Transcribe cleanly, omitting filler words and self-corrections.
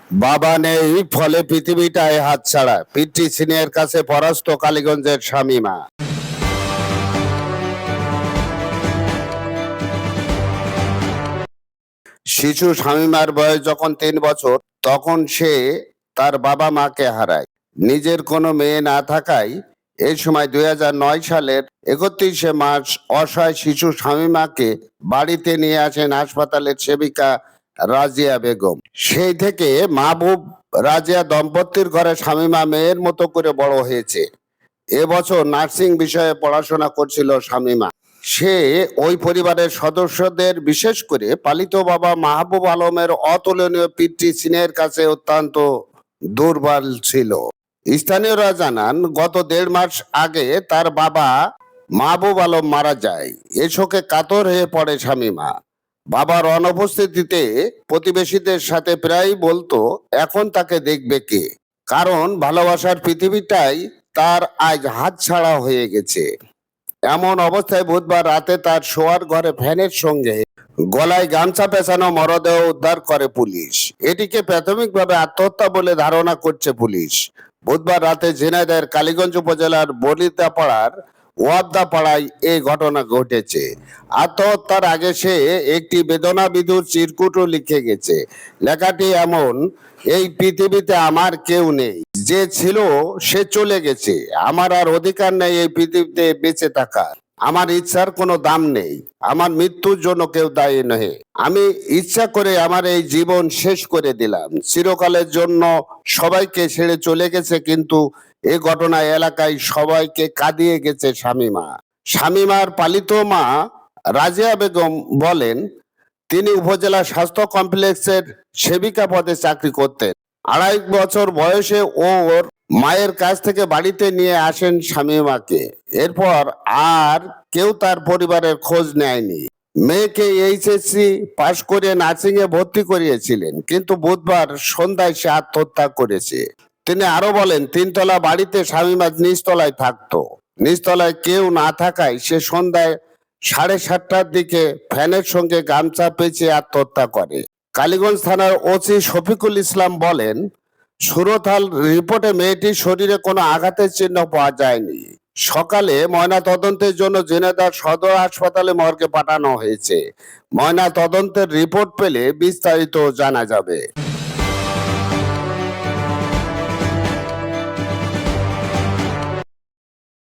বাবা নেই ফলে পৃথিবীটাই হাতছাড়া, পিটি সিনের কাছে পরাস্ত কালীগঞ্জের শামীমা। শিশু শামীমার বয়স যখন 3 বছর, তখন সে তার বাবা মাকে হারায়। নিজের কোনো মেয়ে না থাকায় এই সময় 2009 সালের 31শে মার্চ অসহায় শিশু শামীমাকে বাড়িতে নিয়ে আসেন হাসপাতালের সেবিকা রাজিয়া বেগম। সেই থেকে মাহবুব রাজিয়া দম্পতির ঘরে শামীমা মেয়ের মতো করে বড় হয়েছে। এবছর নার্সিং বিষয়ে পড়াশোনা করছিল শামীমা। সে ওই পরিবারের সদস্যদের, বিশেষ করে পালিত বাবা মাহবুব আলমের অতুলনীয় পিতৃ স্নেহের কাছে অত্যন্ত দুর্বল ছিল। স্থানীয়রা জানান, গত 1.5 মাস আগে তার বাবা মাহবুব আলম মারা যায়। এ শোকে কাতর হয়ে পড়ে শামীমা। বাবার অনুপস্থিতিতে প্রতিবেশীদের সাথে প্রায় বলতো, এখন তাকে দেখবে কে, কারণ ভালোবাসার পৃথিবীটাই তার আজ হাতছাড়া হয়ে গেছে। এমন অবস্থায় বুধবার রাতে তার শোয়ার ঘরে ফ্যানের সঙ্গে গলায় গামছা পেঁচানো মরদেহ উদ্ধার করে পুলিশ। এটিকে প্রাথমিকভাবে আত্মহত্যা বলে ধারণা করছে পুলিশ। বুধবার রাতে ঝিনাইদহের কালীগঞ্জ উপজেলার বলিতাপাড়ার ওয়াদ্দাপাড়ায় এই ঘটনা ঘটেছে। আত্মহত্যার আগে সে একটি বেদনা বিধুর চিরকুটও লিখে গেছে। লেখাটি এমন: এই পৃথিবীতে আমার কেউ নেই, যে ছিল সে চলে গেছে, আমার আর অধিকার নেই এই পৃথিবীতে বেঁচে থাকার। আমার ইচ্ছার কোনো দাম নেই, আমার মৃত্যুর জন্য কেউ দায়ী নহে। আমি ইচ্ছা করে আমার এই জীবন শেষ করে দিলাম। চিরকালের জন্য সবাইকে ছেড়ে চলে গেছে, কিন্তু এই ঘটনা এলাকায় সবাইকে কাঁদিয়ে গেছে শামীমা। শামীমার পালিত মা রাজিয়া বেগম বলেন, তিনি উপজেলা স্বাস্থ্য কমপ্লেক্সের সেবিকা পদে চাকরি করতেন। 2.5 বছর বয়সে ওর মায়ের কাছ থেকে বাড়িতে নিয়ে আসেন শামীমাকে। এরপর আর কেউ তার পরিবারের খোঁজ নেয়নি। মেয়েকে এইচএসসি পাশ করে নার্সিং এ ভর্তি করিয়েছিলেন, কিন্তু বুধবার সন্ধ্যায় সে আত্মহত্যা করেছে। তিনি আরো বলেন, 3 তলা বাড়িতে শামীমা নিচতলায় থাকতো। নিচতলায় কেউ না থাকায় সে সন্ধ্যায় 7:30টার দিকে ফ্যানের সঙ্গে গামছা পেঁচিয়ে আত্মহত্যা করে। কালীগঞ্জ থানার ওসি শফিকুল ইসলাম বলেন, সুরতহাল রিপোর্টে মেয়েটির শরীরে কোনো আঘাতের চিহ্ন পাওয়া যায়নি। সকালে ময়না তদন্তের জন্য ঝিনাইদহ সদর হাসপাতালে মর্গে পাঠানো হয়েছে। ময়না তদন্তের রিপোর্ট পেলে বিস্তারিত জানা যাবে।